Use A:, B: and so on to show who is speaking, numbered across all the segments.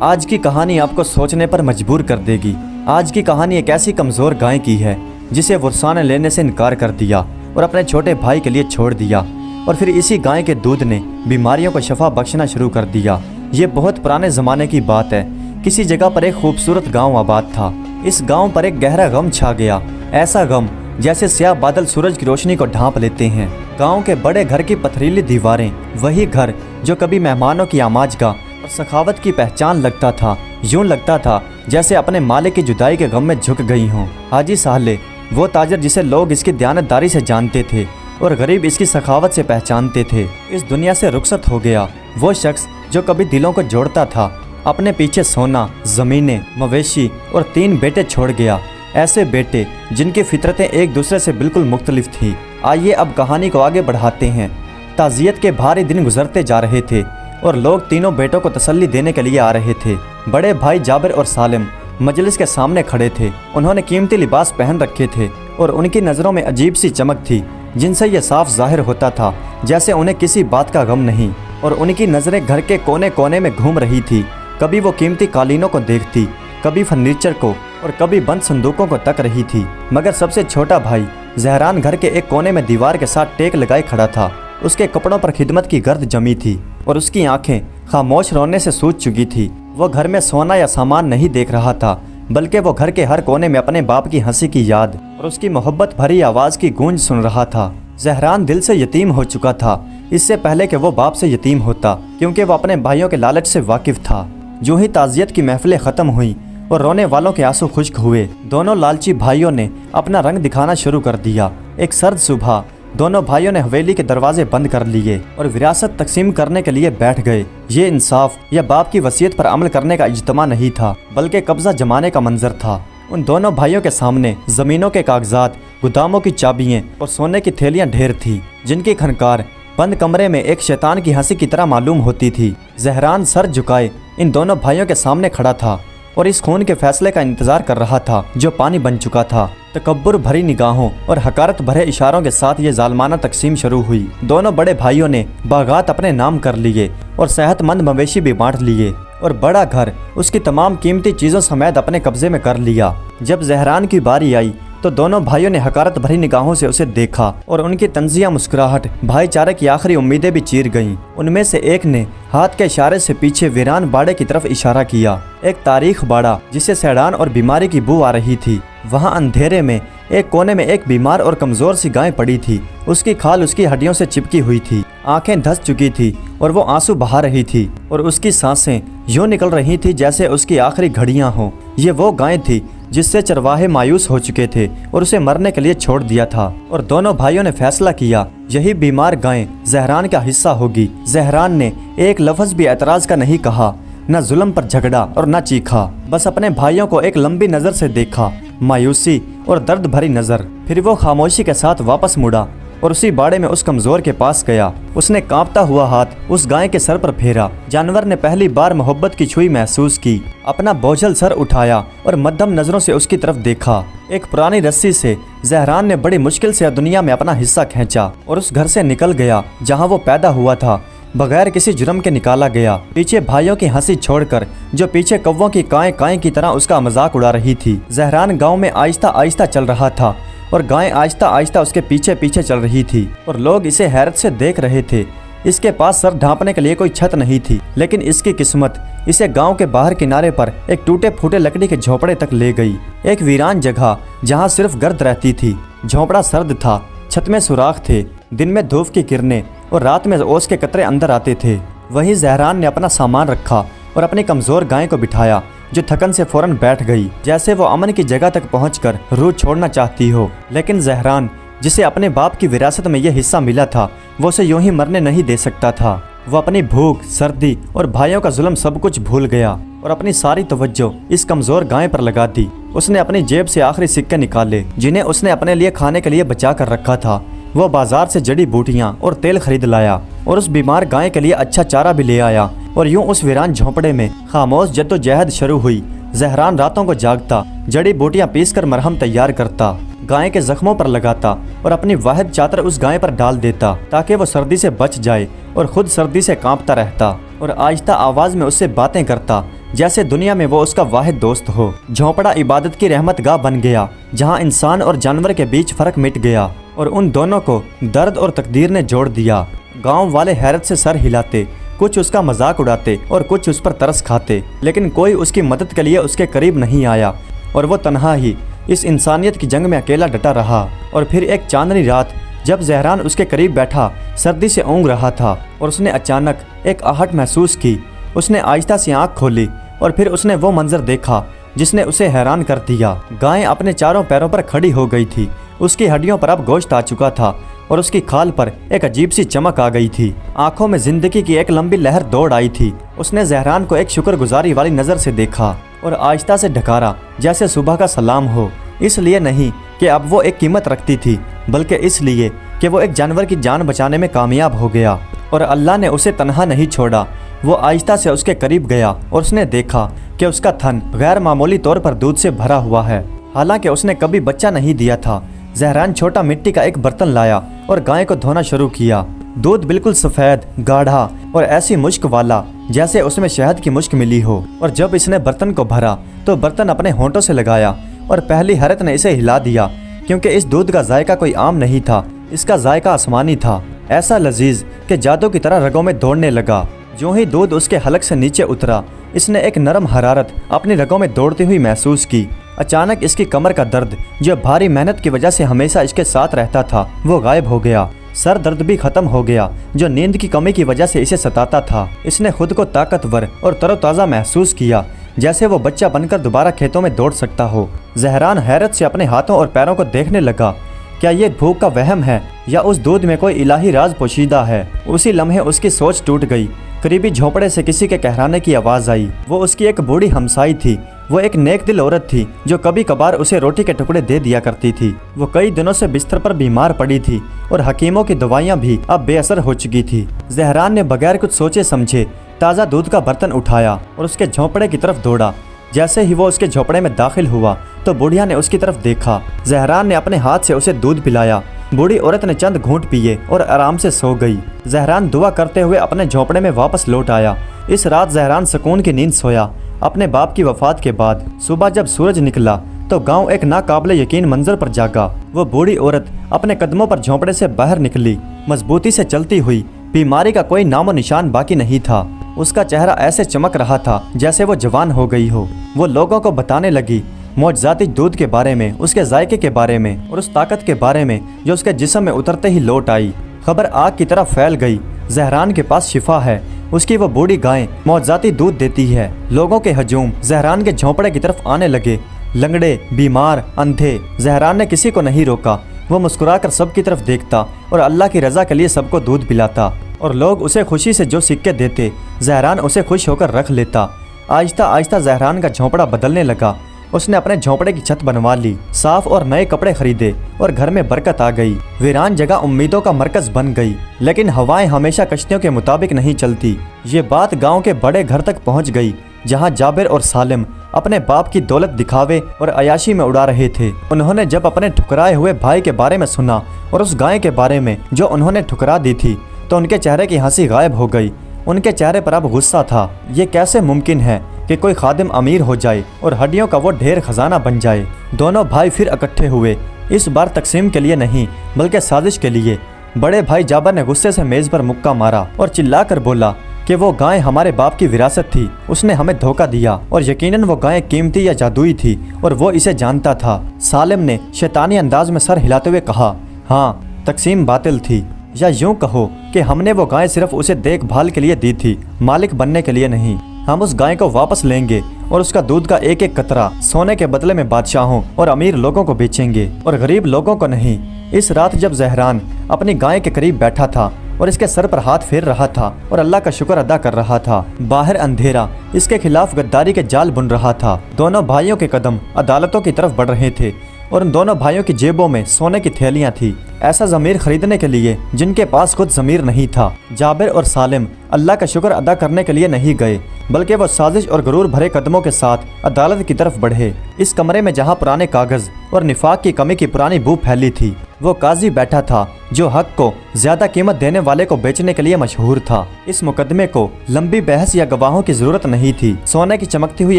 A: آج کی کہانی آپ کو سوچنے پر مجبور کر دے گی۔ آج کی کہانی ایک ایسی کمزور گائے کی ہے جسے ورثاء نے لینے سے انکار کر دیا اور اپنے چھوٹے بھائی کے لیے چھوڑ دیا، اور پھر اسی گائے کے دودھ نے بیماریوں کو شفا بخشنا شروع کر دیا۔ یہ بہت پرانے زمانے کی بات ہے۔ کسی جگہ پر ایک خوبصورت گاؤں آباد تھا۔ اس گاؤں پر ایک گہرا غم چھا گیا، ایسا غم جیسے سیاہ بادل سورج کی روشنی کو ڈھانپ لیتے ہیں۔ گاؤں کے بڑے گھر کی پتھریلی دیواریں، وہی گھر جو کبھی مہمانوں کی آماجگاہ اور سخاوت کی پہچان لگتا تھا، یوں لگتا تھا جیسے اپنے مالک کی جدائی کے غم میں جھک گئی ہوں۔ حاجی صالح، وہ تاجر جسے لوگ اس کی دیانتداری سے جانتے تھے اور غریب اس کی سخاوت سے پہچانتے تھے، اس دنیا سے رخصت ہو گیا۔ وہ شخص جو کبھی دلوں کو جوڑتا تھا، اپنے پیچھے سونا، زمینیں، مویشی اور 3 بیٹے چھوڑ گیا، ایسے بیٹے جن کی فطرتیں ایک دوسرے سے بالکل مختلف تھیں۔ آئیے اب کہانی کو آگے بڑھاتے ہیں۔ تعزیت کے بھاری دن گزرتے جا رہے تھے اور لوگ تینوں بیٹوں کو تسلی دینے کے لیے آ رہے تھے۔ بڑے بھائی جابر اور سالم مجلس کے سامنے کھڑے تھے۔ انہوں نے قیمتی لباس پہن رکھے تھے اور ان کی نظروں میں عجیب سی چمک تھی جن سے یہ صاف ظاہر ہوتا تھا جیسے انہیں کسی بات کا غم نہیں، اور ان کی نظریں گھر کے کونے کونے میں گھوم رہی تھی۔ کبھی وہ قیمتی قالینوں کو دیکھتی، کبھی فرنیچر کو، اور کبھی بند صندوقوں کو تک رہی تھی۔ مگر سب سے چھوٹا بھائی زہران گھر کے ایک کونے میں دیوار کے ساتھ ٹیک لگائے کھڑا تھا۔ اس کے کپڑوں پر خدمت کی گرد جمی تھی اور اس کی آنکھیں خاموش رونے سے سوج چکی تھی۔ وہ گھر میں سونا یا سامان نہیں دیکھ رہا تھا، بلکہ وہ گھر کے ہر کونے میں اپنے باپ کی ہنسی کی یاد اور اس کی محبت بھری آواز کی گونج سن رہا تھا۔ زہران دل سے یتیم ہو چکا تھا، اس سے پہلے کہ وہ باپ سے یتیم ہوتا، کیونکہ وہ اپنے بھائیوں کے لالچ سے واقف تھا۔ جو ہی تعزیت کی محفلیں ختم ہوئیں اور رونے والوں کے آنسو خشک ہوئے، دونوں لالچی بھائیوں نے اپنا رنگ دکھانا شروع کر دیا۔ ایک سرد صبح دونوں بھائیوں نے حویلی کے دروازے بند کر لیے اور وراثت تقسیم کرنے کے لیے بیٹھ گئے۔ یہ انصاف یا باپ کی وصیت پر عمل کرنے کا اجتماع نہیں تھا، بلکہ قبضہ جمانے کا منظر تھا۔ ان دونوں بھائیوں کے سامنے زمینوں کے کاغذات، گوداموں کی چابیاں اور سونے کی تھیلیاں ڈھیر تھی، جن کی کھنکار بند کمرے میں ایک شیطان کی ہنسی کی طرح معلوم ہوتی تھی۔ زہران سر جھکائے ان دونوں بھائیوں کے سامنے کھڑا تھا اور اس خون کے فیصلے کا انتظار کر رہا تھا جو پانی بن چکا تھا۔ تکبر بھری نگاہوں اور حقارت بھرے اشاروں کے ساتھ یہ ظالمانہ تقسیم شروع ہوئی۔ دونوں بڑے بھائیوں نے باغات اپنے نام کر لیے اور صحت مند مویشی بھی بانٹ لیے، اور بڑا گھر اس کی تمام قیمتی چیزوں سمیت اپنے قبضے میں کر لیا۔ جب زہران کی باری آئی تو دونوں بھائیوں نے حقارت بھری نگاہوں سے اسے دیکھا اور ان کی طنزیہ مسکراہٹ بھائی چارے کی آخری امیدیں بھی چیر گئیں۔ ان میں سے ایک نے ہاتھ کے اشارے سے پیچھے ویران باڑے کی طرف اشارہ کیا، ایک تاریخ باڑہ جسے سیڑان اور بیماری کی بو آ رہی تھی۔ وہاں اندھیرے میں ایک کونے میں ایک بیمار اور کمزور سی گائے پڑی تھی۔ اس کی کھال اس کی ہڈیوں سے چپکی ہوئی تھی، آنکھیں دھس چکی تھی اور وہ آنسو بہا رہی تھی، اور اس کی سانسیں یوں نکل رہی تھی جیسے اس کی آخری گھڑیاں ہوں۔ یہ وہ گائے تھی جس سے چرواہے مایوس ہو چکے تھے اور اسے مرنے کے لیے چھوڑ دیا تھا، اور دونوں بھائیوں نے فیصلہ کیا یہی بیمار گائے زہران کا حصہ ہوگی۔ زہران نے ایک لفظ بھی اعتراض کا نہیں کہا، نہ ظلم پر جھگڑا اور نہ چیخا، بس اپنے بھائیوں کو ایک لمبی نظر سے دیکھا، مایوسی اور درد بھری نظر۔ پھر وہ خاموشی کے ساتھ واپس مڑا اور اسی باڑے میں اس کمزور کے پاس گیا۔ اس نے کانپتا ہوا ہاتھ اس گائے کے سر پر پھیرا۔ جانور نے پہلی بار محبت کی چھوئی محسوس کی، اپنا بوجھل سر اٹھایا اور مدھم نظروں سے اس کی طرف دیکھا۔ ایک پرانی رسی سے زہران نے بڑی مشکل سے دنیا میں اپنا حصہ کھینچا اور اس گھر سے نکل گیا جہاں وہ پیدا ہوا تھا، بغیر کسی جرم کے نکالا گیا۔ پیچھے بھائیوں کی ہنسی چھوڑ کر جو پیچھے کووں کی کائیں کائیں کی طرح اس کا مذاق اڑا رہی تھی۔ زہران گاؤں میں آہستہ آہستہ چل رہا تھا اور گائیں آہستہ آہستہ اس کے پیچھے پیچھے چل رہی تھی، اور لوگ اسے حیرت سے دیکھ رہے تھے۔ اس کے پاس سر ڈھانپنے کے لیے کوئی چھت نہیں تھی، لیکن اس کی قسمت اسے گاؤں کے باہر کنارے پر ایک ٹوٹے پھوٹے لکڑی کے جھونپڑے تک لے گئی، ایک ویران جگہ جہاں صرف گرد رہتی تھی۔ جھونپڑا سرد تھا، چھت میں سوراخ تھے، دن میں دھوپ کی کرنیں اور رات میں اوس کے قطرے اندر آتے تھے۔ وہیں زہران نے اپنا سامان رکھا اور اپنی کمزور گائے کو بٹھایا جو تھکن سے فوراً بیٹھ گئی، جیسے وہ امن کی جگہ تک پہنچ کر روح چھوڑنا چاہتی ہو۔ لیکن زہران جسے اپنے باپ کی وراثت میں یہ حصہ ملا تھا، وہ اسے یوں ہی مرنے نہیں دے سکتا تھا۔ وہ اپنی بھوک، سردی اور بھائیوں کا ظلم سب کچھ بھول گیا اور اپنی ساری توجہ اس کمزور گائے پر لگا دی۔ اس نے اپنی جیب سے آخری سکے نکالے جنہیں اس نے اپنے لیے کھانے کے لیے بچا کر رکھا تھا۔ وہ بازار سے جڑی بوٹیاں اور تیل خرید لایا اور اس بیمار گائے کے لیے اچھا چارہ بھی لے آیا، اور یوں اس ویران جھونپڑے میں خاموش جدوجہد شروع ہوئی۔ زہران راتوں کو جاگتا، جڑی بوٹیاں پیس کر مرہم تیار کرتا، گائے کے زخموں پر لگاتا اور اپنی واحد چادر اس گائے پر ڈال دیتا تاکہ وہ سردی سے بچ جائے، اور خود سردی سے کانپتا رہتا، اور آہستہ آواز میں اس سے باتیں کرتا जैसे दुनिया में वो उसका वाहिद दोस्त हो। झोंपड़ा इबादत की रहमत गाह बन गया, जहाँ इंसान और जानवर के बीच फर्क मिट गया और उन दोनों को दर्द और तकदीर ने जोड़ दिया। गांव वाले हैरत से सर हिलाते, कुछ उसका मजाक उड़ाते और कुछ उस पर तरस खाते, लेकिन कोई उसकी मदद के लिए उसके करीब नहीं आया और वो तन्हा ही इस इंसानियत की जंग में अकेला डटा रहा। और फिर एक चांदनी रात जब ज़हरान उसके करीब बैठा सर्दी से ऊँग रहा था और उसने अचानक एक आहट महसूस की। उसने आहिस्ता सी आँख खोली और फिर उसने वो मंजर देखा जिसने उसे हैरान कर दिया। गाय अपने चारों पैरों पर खड़ी हो गई थी, उसकी हड्डियों पर अब गोश्त आ चुका था और उसकी खाल पर एक अजीब सी चमक आ गई थी। आंखों में जिंदगी की एक लंबी लहर दौड़ आई थी। उसने ज़हरान को एक शुक्रगुजारी वाली नज़र से देखा और आहिस्ता से ढकारा, जैसे सुबह का सलाम हो। इसलिए नहीं कि अब वो एक कीमत रखती थी, बल्कि इसलिए कि वो एक जानवर की जान बचाने में कामयाब हो गया और अल्लाह ने उसे तन्हा नहीं छोड़ा। वो आहिस्ता से उसके करीब गया और उसने देखा कि उसका थन गैर मामूली तौर पर दूध से भरा हुआ है, हालांकि उसने कभी बच्चा नहीं दिया था। ज़हरान छोटा मिट्टी का एक बर्तन लाया और गाय को धोना शुरू किया। दूध बिल्कुल सफ़ेद, गाढ़ा और ऐसी मुश्क वाला जैसे उसमें शहद की मुश्क मिली हो। और जब इसने बर्तन को भरा तो बर्तन अपने होंठों से लगाया और पहली हैरत ने इसे हिला दिया, क्योंकि इस दूध का जायका कोई आम नहीं था। इसका जायका आसमानी था, ऐसा लजीज कि जादू की तरह रगों में दौड़ने लगा। जो ही दूध उसके हलक से नीचे उतरा, इसने एक नरम हरारत अपनी रगों में दौड़ती हुई महसूस की। अचानक इसकी कमर का दर्द, जो भारी मेहनत की वजह से हमेशा इसके साथ रहता था, वो गायब हो गया। सर दर्द भी खत्म हो गया, जो नींद की कमी की वजह से इसे सताता था। इसने खुद को ताकतवर और तरोताज़ा महसूस किया, जैसे वो बच्चा बनकर दोबारा खेतों में दौड़ सकता हो। ज़हरान हैरत से अपने हाथों और पैरों को देखने लगा। क्या ये भूख का वहम है या उस दूध में कोई इलाही राज पोशीदा है? उसी लम्हे उसकी सोच टूट गई। करीबी झोंपड़े से किसी के कहराने की आवाज़ आई। वो उसकी एक बूढ़ी हमसाई थी। वो एक नेक दिल औरत थी जो कभी कभार उसे रोटी के टुकड़े दे दिया करती थी। वो कई दिनों से बिस्तर पर बीमार पड़ी थी और हकीमों की दवाइयाँ भी अब बेअसर हो चुकी थी। ज़हरान ने बगैर कुछ सोचे समझे ताज़ा दूध का बर्तन उठाया और उसके झोंपड़े की तरफ दौड़ा। जैसे ही वो उसके झोंपड़े में दाखिल हुआ तो बुढ़िया ने उसकी तरफ देखा। ज़हरान ने अपने हाथ से उसे दूध पिलाया। बूढ़ी औरत ने चंद घूंट पिए और आराम से सो गई। ज़हरान दुआ करते हुए अपने झोंपड़े में वापस लौट आया। इस रात ज़हरान सुकून की नींद सोया। अपने बाप की वफात के बाद सुबह जब सूरज निकला तो गांव एक नाकाबिले यकीन मंजर पर जागा। वो बूढ़ी औरत अपने कदमों पर झोंपड़े से बाहर निकली, मजबूती से चलती हुई। बीमारी का कोई नामो निशान बाकी नहीं था। उसका चेहरा ऐसे चमक रहा था जैसे वो जवान हो गई हो। वो लोगों को बताने लगी मौजज़ाती दूध के बारे में, उसके जायके के बारे में और उस ताकत के बारे में जो उसके जिस्म में उतरते ही लौट आई। खबर आग की तरह फैल गई। ज़हरान के पास शिफा है, उसकी वो बूढ़ी गाय मौजज़ाती दूध देती है। लोगों के हजूम ज़हरान के झोंपड़े की तरफ आने लगे, लंगड़े, बीमार, अंधे। ज़हरान ने किसी को नहीं रोका। वो मुस्कुराकर सबकी तरफ देखता और अल्लाह की रज़ा के लिए सबको दूध पिलाता। और लोग उसे खुशी से जो सिक्के देते, ज़हरान उसे खुश होकर रख लेता। आहिस्ता आहिस्ता ज़हरान का झोंपड़ा बदलने लगा। उसने अपने झोंपड़े की छत बनवा ली, साफ और नए कपड़े खरीदे और घर में बरकत आ गई। वीरान जगह उम्मीदों का मरकज बन गई। लेकिन हवाएं हमेशा कश्तियों के मुताबिक नहीं चलती। ये बात गांव के बड़े घर तक पहुंच गई, जहां जाबिर और सालिम अपने बाप की दौलत दिखावे और अयाशी में उड़ा रहे थे। उन्होंने जब अपने ठुकराए हुए भाई के बारे में सुना और उस गाय के बारे में जो उन्होंने ठुकरा दी थी, तो उनके चेहरे की हंसी गायब हो गई। उनके चेहरे पर अब गुस्सा था। ये कैसे मुमकिन है कि कोई खादिम अमीर हो जाए और हड्डियों का वो ढेर खजाना बन जाए। दोनों भाई फिर इकट्ठे हुए, इस बार तकसीम के लिए नहीं बल्कि साजिश के लिए। बड़े भाई जाबर ने गुस्से से मेज़ पर मुक्का मारा और चिल्लाकर बोला कि वो गाय हमारे बाप की विरासत थी, उसने हमें धोखा दिया और यकीनन वो गाय कीमती या जादुई थी और वो इसे जानता था। सालिम ने शैतानी अंदाज में सर हिलाते हुए कहा, हाँ, तकसीम बातिल थी, या यूं कहो कि हमने वो गाय सिर्फ उसे देखभाल के लिए दी थी, मालिक बनने के लिए नहीं। हम उस गाय को वापस लेंगे और उसका दूध का एक एक कतरा सोने के बदले में बादशाहों और अमीर लोगों को बेचेंगे और गरीब लोगों को नहीं। इस रात जब ज़हरान अपनी गाय के करीब बैठा था और इसके सर पर हाथ फेर रहा था और अल्लाह का शुक्र अदा कर रहा था, बाहर अंधेरा इसके खिलाफ गद्दारी के जाल बुन रहा था। दोनों भाइयों के कदम अदालतों की तरफ बढ़ रहे थे और उन दोनों भाइयों की जेबों में सोने की थैलियां थी, ऐसा ज़मीर खरीदने के लिए जिनके पास खुद ज़मीर नहीं था। जाबिर और सालिम अल्लाह का शुक्र अदा करने के लिए नहीं गए, बल्कि वो साजिश और गुरूर भरे कदमों के साथ अदालत की तरफ बढ़े। इस कमरे में जहाँ पुराने कागज और निफाक की कमी की पुरानी बू फैली थी, वो काजी बैठा था जो हक को ज्यादा कीमत देने वाले को बेचने के लिए मशहूर था। इस मुकदमे को लंबी बहस या गवाहों की जरूरत नहीं थी। सोने की चमकती हुई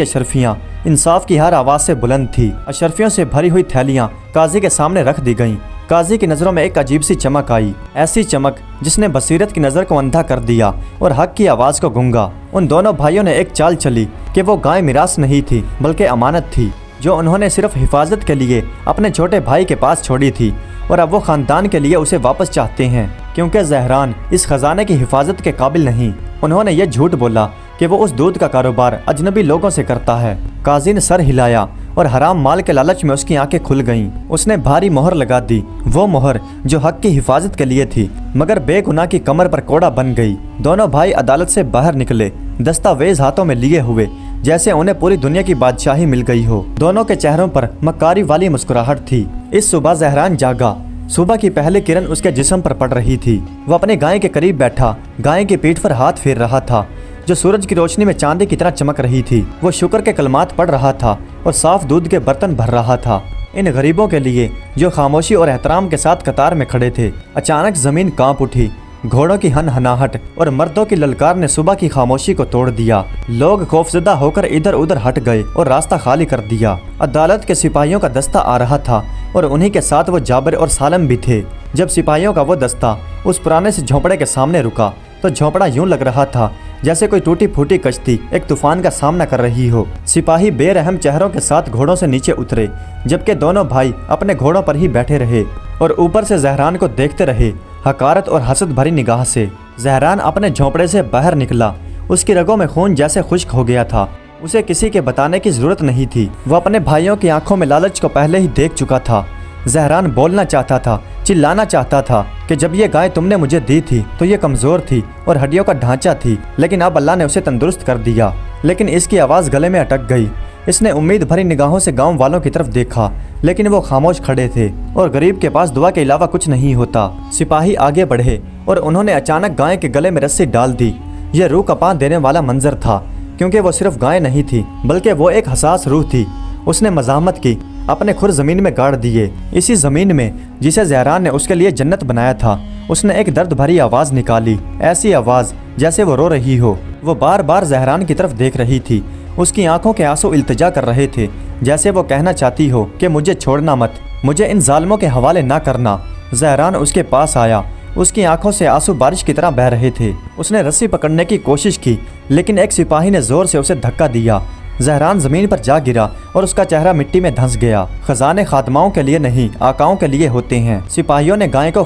A: अशरफियां इंसाफ की हर आवाज से बुलंद थी। अशरफियों से भरी हुई थैलियां काजी के सामने रख दी गईं। काजी की नजरों में एक अजीब सी चमक आई, ऐसी चमक जिसने बसीरत की नजर को अंधा कर दिया और हक की आवाज को गूंगा। उन दोनों भाइयों ने एक चाल चली कि वो गाय मिरास नहीं थी बल्कि अमानत थी, जो उन्होंने सिर्फ हिफाजत के लिए अपने छोटे भाई के पास छोड़ी थी, और अब वो खानदान के लिए उसे वापस चाहते हैं क्योंकि ज़हरान इस खजाने की हिफाजत के काबिल नहीं। उन्होंने ये झूठ बोला कि वो उस दूध का कारोबार अजनबी लोगों से करता है। काजी ने सर हिलाया और हराम माल के लालच में उसकी आंखें खुल गईं। उसने भारी मोहर लगा दी, वो मोहर जो हक की हिफाजत के लिए थी मगर बेगुनाह की कमर पर कोड़ा बन गई। दोनों भाई अदालत से बाहर निकले, दस्तावेज हाथों में लिए हुए, जैसे उन्हें पूरी दुनिया की बादशाही मिल गई हो। दोनों के चेहरों पर मक्कारी वाली मुस्कुराहट थी। इस सुबह ज़हरान जागा। सुबह की पहली किरण उसके जिस्म पर पड़ रही थी। वो अपने गाय के करीब बैठा गाय की पीठ पर हाथ फेर रहा था, जो सूरज की रोशनी में चांदी की तरह चमक रही थी। वो शुक्र के कलमात पढ़ रहा था और साफ दूध के बर्तन भर रहा था इन गरीबों के लिए जो खामोशी और एहतराम के साथ कतार में खड़े थे। अचानक जमीन कांप उठी। घोड़ों की हनहनाहट और मर्दों की ललकार ने सुबह की खामोशी को तोड़ दिया। लोग खौफजदा होकर इधर उधर हट गए और रास्ता खाली कर दिया। अदालत के सिपाहियों का दस्ता आ रहा था और उन्हीं के साथ वो जाबिर और सालम भी थे। जब सिपाहियों का वो दस्ता उस पुराने से झोंपड़े के सामने रुका तो झोंपड़ा यूं लग रहा था जैसे कोई टूटी फूटी कश्ती एक तूफान का सामना कर रही हो। सिपाही बेरहम चेहरों के साथ घोड़ों से नीचे उतरे, जबकि दोनों भाई अपने घोड़ों पर ही बैठे रहे और ऊपर से ज़हरान को देखते रहे, हकारत और हसद भरी निगाह से। ज़हरान अपने झोंपड़े से बाहर निकला। उसकी रगों में खून जैसे खुश्क हो गया था। उसे किसी के बताने की जरूरत नहीं थी। वो अपने भाइयों की आंखों में लालच को पहले ही देख चुका था। ज़हरान बोलना चाहता था, चिल्लाना चाहता था कि जब ये गाय तुमने मुझे दी थी तो ये कमज़ोर थी और हड्डियों का ढांचा थी, लेकिन अब अल्लाह ने उसे तंदुरुस्त कर दिया। लेकिन इसकी आवाज़ गले में अटक गई। इसने उम्मीद भरी निगाहों से गांव वालों की तरफ देखा, लेकिन वो खामोश खड़े थे और गरीब के पास दुआ के अलावा कुछ नहीं होता। सिपाही आगे बढ़े और उन्होंने अचानक गाय के गले में रस्सी डाल दी। यह रूह कपा देने वाला मंजर था, क्योंकि वो सिर्फ गाय नहीं थी बल्कि वो एक हसास रूह थी। उसने मज़ाहमत की, अपने खुर जमीन में गाड़ दिए। इसी जमीन में जिसे ज़हरान ने उसके लिए जन्नत बनाया था। उसने एक दर्द भरी आवाज़ निकाली, ऐसी आवाज़ जैसे वो रो रही हो। वो बार बार ज़हरान की तरफ देख रही थी। उसकी आंखों के आंसू इल्तिजा कर रहे थे, जैसे वो कहना चाहती हो कि मुझे छोड़ना मत, मुझे इन जालिमों के हवाले ना करना। ज़हरान उसके पास आया। उसकी आंखों से आंसू बारिश की तरह बह रहे थे। उसने रस्सी पकड़ने की कोशिश की, लेकिन एक सिपाही ने जोर से उसे धक्का दिया। ज़हरान जमीन पर जा गिरा और उसका चेहरा मिट्टी में धंस गया। खजाने खादमाओं के लिए नहीं, आकाओं के लिए होते हैं। सिपाहियों ने गाय को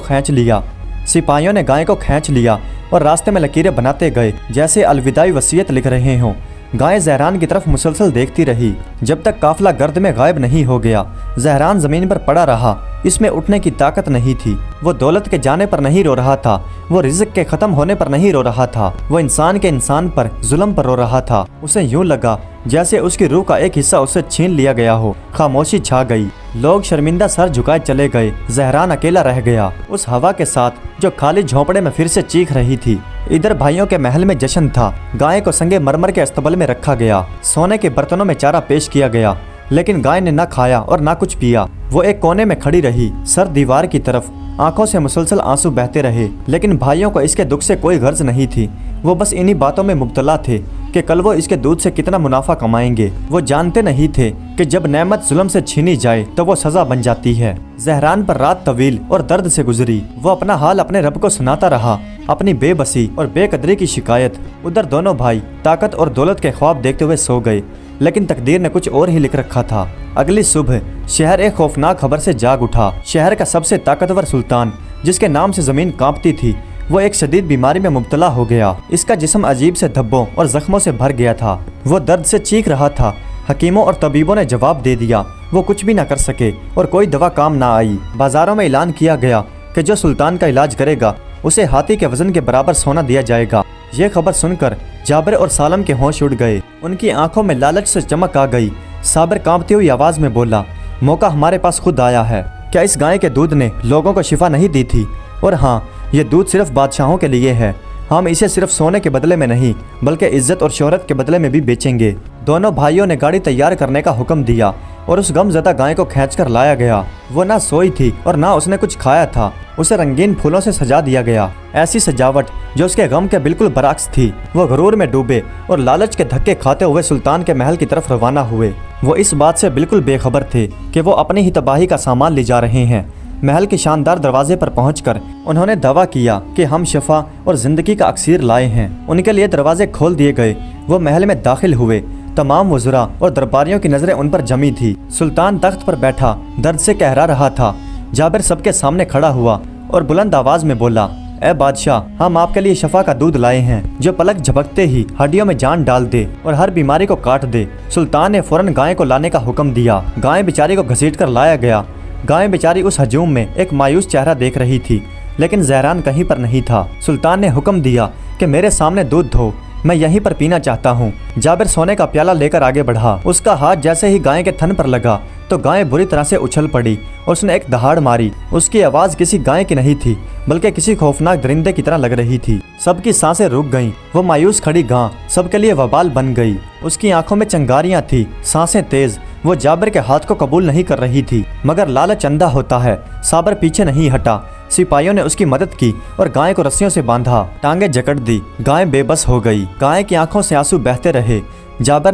A: खींच लिया और रास्ते में लकीरें बनाते गए, जैसे अलविदाई वसीयत लिख रहे हों। गाय ज़हरान की तरफ मुसलसल देखती रही जब तक काफिला गर्द में गायब नहीं हो गया। ज़हरान जमीन पर पड़ा रहा। इसमें उठने की ताकत नहीं थी। वो दौलत के जाने पर नहीं रो रहा था, वो रिज़्क़ के ख़त्म होने पर नहीं रो रहा था, वो इंसान के इंसान पर जुल्म पर रो रहा था। उसे यूं लगा जैसे उसकी रूह का एक हिस्सा उससे छीन लिया गया हो। खामोशी छा गई। लोग शर्मिंदा सर झुकाए चले गए। ज़हरान अकेला रह गया, उस हवा के साथ जो खाली झोंपड़े में फिर से चीख रही थी। इधर भाइयों के महल में जश्न था। गाय को संगे मरमर के अस्तबल में रखा गया। सोने के बर्तनों में चारा पेश किया गया, लेकिन गाय ने ना खाया और ना कुछ पिया। वो एक कोने में खड़ी रही, सर दीवार की तरफ। आंखों से मुसलसल आंसू बहते रहे, लेकिन भाइयों को इसके दुख से कोई गर्ज नहीं थी। वो बस इन्हीं बातों में मुब्तला थे कि कल वो इसके दूध से कितना मुनाफा कमाएंगे। वो जानते नहीं थे कि जब नेमत जुल्म से छीनी जाए तो वो सजा बन जाती है। ज़हरान पर रात तवील और दर्द से गुजरी। वो अपना हाल अपने रब को सुनाता रहा, अपनी बेबसी और बेकदरी की शिकायत। उधर दोनों भाई ताकत और दौलत के ख्वाब देखते हुए सो गए, लेकिन तकदीर ने कुछ और ही लिख रखा था। अगली सुबह शहर एक खौफनाक खबर से जाग उठा। शहर का सबसे ताकतवर सुल्तान, जिसके नाम से जमीन कांपती थी, वो एक शदीद बीमारी में मुब्तला हो गया। इसका जिस्म अजीब से धब्बों और जख्मों से भर गया था। वो दर्द से चीख रहा था। हकीमों और तबीबों ने जवाब दे दिया, वो कुछ भी ना कर सके और कोई दवा काम ना आई। बाजारों में ऐलान किया गया कि जो सुल्तान का इलाज करेगा उसे हाथी के वजन के बराबर सोना दिया जाएगा। ये खबर सुनकर जाबिर और सालम के होश उड़ गए। उनकी आंखों में लालच से चमक आ गई। साबिर कांपती हुई आवाज में बोला, मौका हमारे पास खुद आया है। क्या इस गाय के दूध ने लोगों को शिफा नहीं दी थी? और हाँ, ये दूध सिर्फ बादशाहों के लिए है। हम इसे सिर्फ सोने के बदले में नहीं बल्कि इज्जत और शोहरत के बदले में भी बेचेंगे। दोनों भाइयों ने गाड़ी तैयार करने का हुक्म दिया और उस गमज़दा गाय को खींचकर लाया गया। वो ना सोई थी और ना उसने कुछ खाया था। उसे रंगीन फूलों से सजा दिया गया, ऐसी सजावट जो उसके गम के बिल्कुल बरक्स थी। वो गुरूर में डूबे और लालच के धक्के खाते हुए सुल्तान के महल की तरफ रवाना हुए। वो इस बात से बिल्कुल बेखबर थे कि वो अपनी ही तबाही का सामान ले जा रहे हैं। महल के शानदार दरवाजे पर पहुंचकर उन्होंने दावा किया कि हम शफा और जिंदगी का अक्सीर लाए हैं। उनके लिए दरवाजे खोल दिए गए। वो महल में दाखिल हुए। तमाम वज़रा और दरबारियों की नजरें उन पर जमी थी। सुल्तान तख्त पर बैठा दर्द से कहरा रहा था। जाबिर सबके सामने खड़ा हुआ और बुलंद आवाज में बोला, ए बादशाह, हम आपके लिए शफा का दूध लाए हैं जो पलक झपकते ही हड्डियों में जान डाल दे और हर बीमारी को काट दे। सुल्तान ने फौरन गाय को लाने का हुक्म दिया। गाय बेचारी को घसीट कर लाया गया। गाय बेचारी उस हजूम में एक मायूस चेहरा देख रही थी, लेकिन ज़हरान कहीं पर नहीं था। सुल्तान ने हुक्म दिया कि मेरे सामने दूध धो, मैं यहीं पर पीना चाहता हूँ। जाबिर सोने का प्याला लेकर आगे बढ़ा। उसका हाथ जैसे ही गाय के थन पर लगा तो गाय बुरी तरह से उछल पड़ी और उसने एक दहाड़ मारी। उसकी आवाज़ किसी गाय की नहीं थी बल्कि किसी खौफनाक दरिंदे की तरह लग रही थी। सबकी सांसें रुक गईं। वो मायूस खड़ी गां सबके लिए वबाल बन गई। उसकी आंखों में चंगारियां थी, सांसें तेज। वो जाबिर के हाथ को कबूल नहीं कर रही थी, मगर लालच अंधा होता है। साबर पीछे नहीं हटा। सिपाहियों ने उसकी मदद की और गाय को रस्सियों से बांधा। टांगे जकड़ दी। गाय बेबस हो गई। गाय की आंखों से आंसू बहते रहे। जाबिर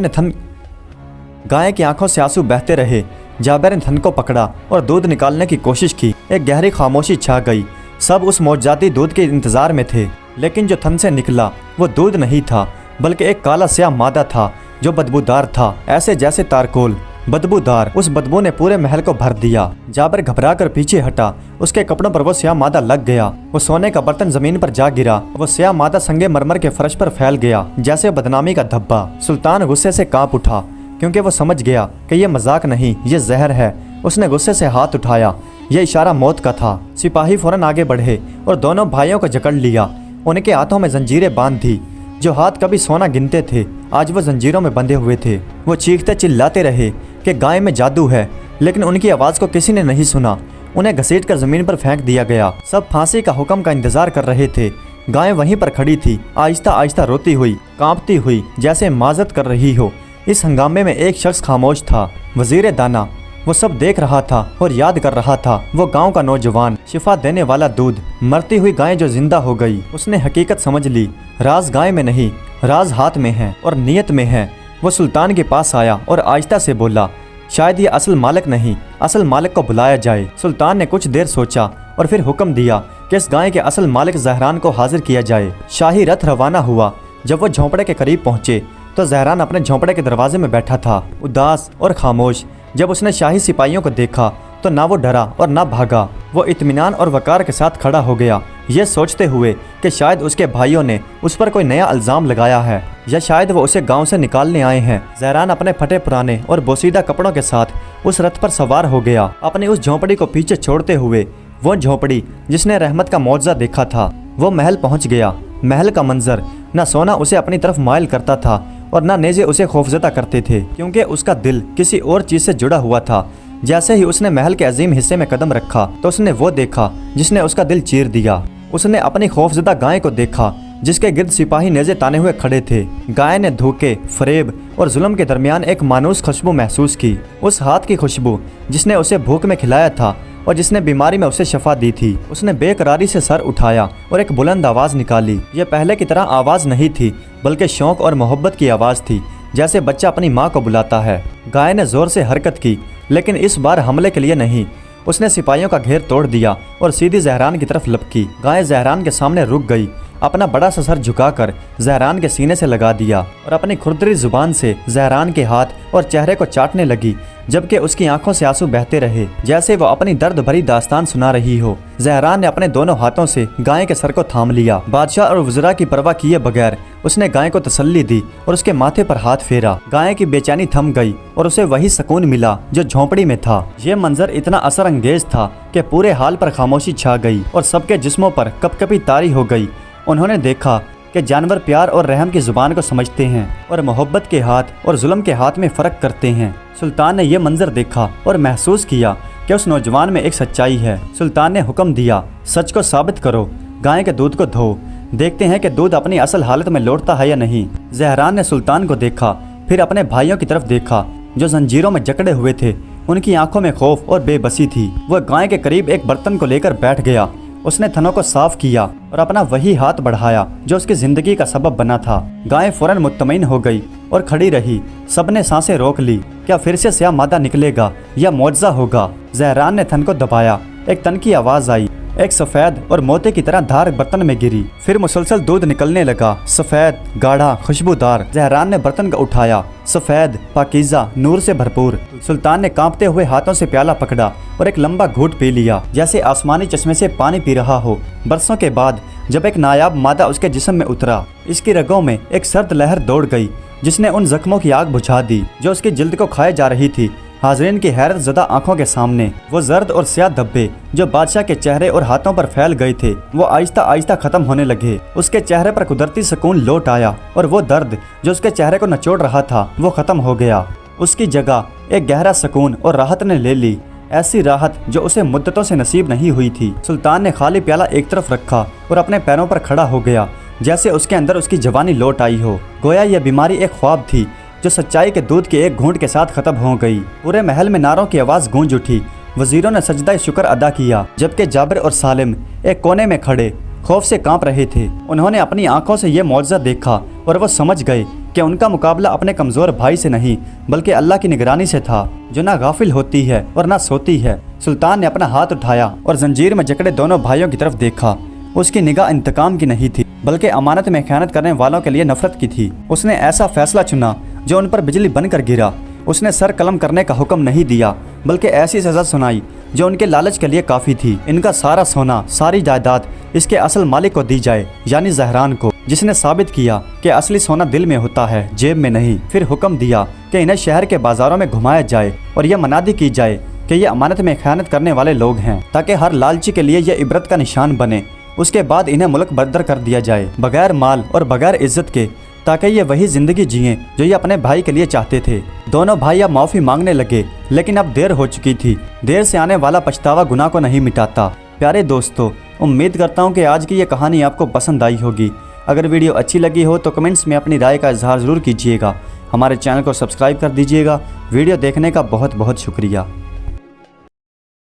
A: ने थन को पकड़ा और दूध निकालने की कोशिश की। एक गहरी खामोशी छा गई। सब उस मौजजाती दूध के इंतजार में थे, लेकिन जो थन से निकला वो दूध नहीं था बल्कि एक काला स्याह मादा था जो बदबूदार था, ऐसे जैसे तारकोल। बदबूदार। उस बदबू ने पूरे महल को भर दिया। जाबिर घबरा कर पीछे हटा। उसके कपड़ों पर वो स्याह मादा लग गया। वो सोने का बर्तन जमीन पर जा गिरा। वो स्याह मादा संगे मरमर के फर्श पर फैल गया जैसे बदनामी का धब्बा। सुल्तान गुस्से से कांप उठा क्योंकि वो समझ गया कि ये मजाक नहीं, ये जहर है। उसने गुस्से से हाथ उठाया। यह इशारा मौत का था। सिपाही फौरन आगे बढ़े और दोनों भाइयों को जकड़ लिया। उनके हाथों में जंजीरें बांध दी। जो हाथ कभी सोना गिनते थे आज वो जंजीरों में बंधे हुए थे। वो चीखते चिल्लाते रहे कि गाय में जादू है, लेकिन उनकी आवाज़ को किसी ने नहीं सुना। उन्हें घसीट कर जमीन पर फेंक दिया गया। सब फांसी का हुक्म का इंतजार कर रहे थे। गाय वहीं पर खड़ी थी, आहिस्ता आहिस्ता रोती हुई, कांपती हुई, जैसे माजत कर रही हो। इस हंगामे में एक शख्स खामोश था, वजीर दाना। वो सब देख रहा था और याद कर रहा था। वो गांव का नौजवान, शिफा देने वाला दूध, मरती हुई गाय जो जिंदा हो गई। उसने हकीकत समझ ली। राज गाय में नहीं, राज हाथ में है और नियत में है। वो सुल्तान के पास आया और आहिस्ता से बोला, शायद ये असल मालिक नहीं, असल मालिक को बुलाया जाए। सुल्तान ने कुछ देर सोचा और फिर हुक्म दिया कि इस गाय के असल मालिक ज़हरान को हाजिर किया जाए। शाही रथ रवाना हुआ। जब वो झोंपड़े के करीब पहुंचे तो ज़हरान अपने झोंपड़े के दरवाजे में बैठा था, उदास और खामोश। जब उसने शाही सिपाहियों को देखा तो ना वो डरा और ना भागा। वो इत्मीनान और वकार के साथ खड़ा हो गया, ये सोचते हुए कि शायद उसके भाइयों ने उस पर कोई नया इल्ज़ाम लगाया है या शायद वो उसे गांव से निकालने आए हैं। ज़हरान अपने फटे पुराने और बोसीदा कपड़ों के साथ उस रथ पर सवार हो गया, अपनी उस झोंपड़ी को पीछे छोड़ते हुए। वो झोंपड़ी जिसने रहमत का मौजज़ा देखा था। वो महल पहुंच गया। महल का मंजर, न सोना उसे अपनी तरफ माइल करता था और न नेज़े उसे खौफजदा करते थे, क्योंकि उसका दिल किसी और चीज़ से जुड़ा हुआ था। जैसे ही उसने महल के अजीम हिस्से में कदम रखा तो उसने वो देखा जिसने उसका दिल चीर दिया। उसने अपनी खौफजदा गाय को देखा जिसके गिर्द सिपाही नेज़े ताने हुए खड़े थे। गाय ने धोखे, फरेब और जुल्म के दरमियान एक मानूस खुशबू महसूस की। उस हाथ की खुशबू जिसने उसे भूख में खिलाया था और जिसने बीमारी में उसे शफा दी थी। उसने बेकरारी से सर उठाया और एक बुलंद आवाज़ निकाली। यह पहले की तरह आवाज़ नहीं थी बल्कि शौक और मोहब्बत की आवाज़ थी, जैसे बच्चा अपनी माँ को बुलाता है। गाय ने ज़ोर से हरकत की, लेकिन इस बार हमले के लिए नहीं। उसने सिपाहियों का घेर तोड़ दिया और सीधी ज़हरान की तरफ लपकी। गाय ज़हरान के सामने रुक गई, अपना बड़ा सा सर झुकाकर ज़हरान के सीने से लगा दिया और अपनी खुरदरी जुबान से ज़हरान के हाथ और चेहरे को चाटने लगी, जबकि उसकी आंखों से आंसू बहते रहे जैसे वो अपनी दर्द भरी दास्तान सुना रही हो। ज़हरान ने अपने दोनों हाथों से गाय के सर को थाम लिया। बादशाह और वज़रा की परवाह किए बगैर उसने गाय को तसल्ली दी और उसके माथे पर हाथ फेरा। गाय की बेचैनी थम गई और उसे वही सुकून मिला जो झोंपड़ी में था। ये मंजर इतना असर अंगेज था कि पूरे हाल पर खामोशी छा गई और सबके जिस्मों पर कपकपी तारी हो गई। उन्होंने देखा कि जानवर प्यार और रहम की जुबान को समझते हैं और मोहब्बत के हाथ और जुल्म के हाथ में फ़र्क करते हैं। सुल्तान ने यह मंजर देखा और महसूस किया कि उस नौजवान में एक सच्चाई है। सुल्तान ने हुक्म दिया, सच को साबित करो, गाय के दूध को धो। देखते हैं कि दूध अपनी असल हालत में लौटता है या नहीं। जहरान ने सुल्तान को देखा, फिर अपने भाइयों की तरफ देखा जो जंजीरों में जकड़े हुए थे। उनकी आंखों में खौफ और बेबसी थी। वह गाय के करीब एक बर्तन को लेकर बैठ गया। उसने थनों को साफ किया और अपना वही हाथ बढ़ाया जो उसकी जिंदगी का सबब बना था। गाय फौरन मुत्तमईन हो गई और खड़ी रही। सबने सांसें रोक ली। क्या फिर से स्याह मादा निकलेगा या मौजज़ा होगा? जहरान ने थन को दबाया। एक तन की आवाज आई। एक सफेद और मोती की तरह धार बर्तन में गिरी। फिर मुसलसल दूध निकलने लगा, सफेद, गाढ़ा, खुशबूदार। जहरान ने बर्तन को उठाया, सफेद, पाकीज़ा, नूर से भरपूर। सुल्तान ने कांपते हुए हाथों से प्याला पकड़ा और एक लंबा घूंट पी लिया, जैसे आसमानी चश्मे से पानी पी रहा हो। बरसों के बाद जब एक नायाब मादा उसके जिस्म में उतरा, इसकी रगों में एक सर्द लहर दौड़ गई जिसने उन जख्मों की आग बुझा दी जो उसकी जिल्द को खाए जा रही थी। हाजरीन की हैरत ज़दा आंखों के सामने वो जर्द और स्याह धब्बे जो बादशाह के चेहरे और हाथों पर फैल गए थे, वो आहिस्ता आहिस्ता खत्म होने लगे। उसके चेहरे पर कुदरती सुकून लौट आया और वो दर्द जो उसके चेहरे को नचोड़ रहा था वो खत्म हो गया। उसकी जगह एक गहरा सुकून और राहत ने ले ली, ऐसी राहत जो उसे मुद्दतों से नसीब नहीं हुई थी। सुल्तान ने खाली प्याला एक तरफ रखा और अपने पैरों पर खड़ा हो गया, जैसे उसके अंदर उसकी जवानी लौट आई हो। गोया यह बीमारी एक ख्वाब थी जो सच्चाई के दूध के एक घूंट के साथ खत्म हो गई। पूरे महल में नारों की आवाज़ गूंज उठी। वजीरों ने सजदा शुक्र अदा किया, जबकि जाबिर और सालिम एक कोने में खड़े खौफ से कांप रहे थे। उन्होंने अपनी आंखों से यह मौजज़ा देखा और वो समझ गए कि उनका मुकाबला अपने कमज़ोर भाई से नहीं बल्कि अल्लाह की निगरानी से था, जो ना गाफिल होती है और ना सोती है। सुल्तान ने अपना हाथ उठाया और जंजीर में जकड़े दोनों भाइयों की तरफ देखा। उसकी निगाह इंतकाम की नहीं थी बल्कि अमानत में खयानत करने वालों के लिए नफरत की थी। उसने ऐसा फैसला चुना जो उन पर बिजली बनकर गिरा। उसने सर कलम करने का हुक्म नहीं दिया बल्कि ऐसी सज़ा सुनाई जो उनके लालच के लिए काफ़ी थी। इनका सारा सोना, सारी जायदाद इसके असल मालिक को दी जाए, यानी जहरान को, जिसने साबित किया कि असली सोना दिल में होता है, जेब में नहीं। फिर हुक्म दिया कि इन्हें शहर के बाजारों में घुमाया जाए और यह मनादी की जाए कि ये अमानत में खयानत करने वाले लोग हैं, ताकि हर लालची के लिए यह इबरत का निशान बने। उसके बाद इन्हें मुल्क बदर कर दिया जाए, बगैर माल और बगैर इज्जत के, ताकि ये वही जिंदगी जिए जो ये अपने भाई के लिए चाहते थे। दोनों भाई अब माफ़ी मांगने लगे, लेकिन अब देर हो चुकी थी। देर से आने वाला पछतावा गुनाह को नहीं मिटाता। प्यारे दोस्तों, उम्मीद करता हूँ कि आज की ये कहानी आपको पसंद आई होगी। अगर वीडियो अच्छी लगी हो तो कमेंट्स में अपनी राय का इजहार ज़रूर कीजिएगा। हमारे चैनल को सब्सक्राइब कर दीजिएगा। वीडियो देखने का बहुत बहुत शुक्रिया।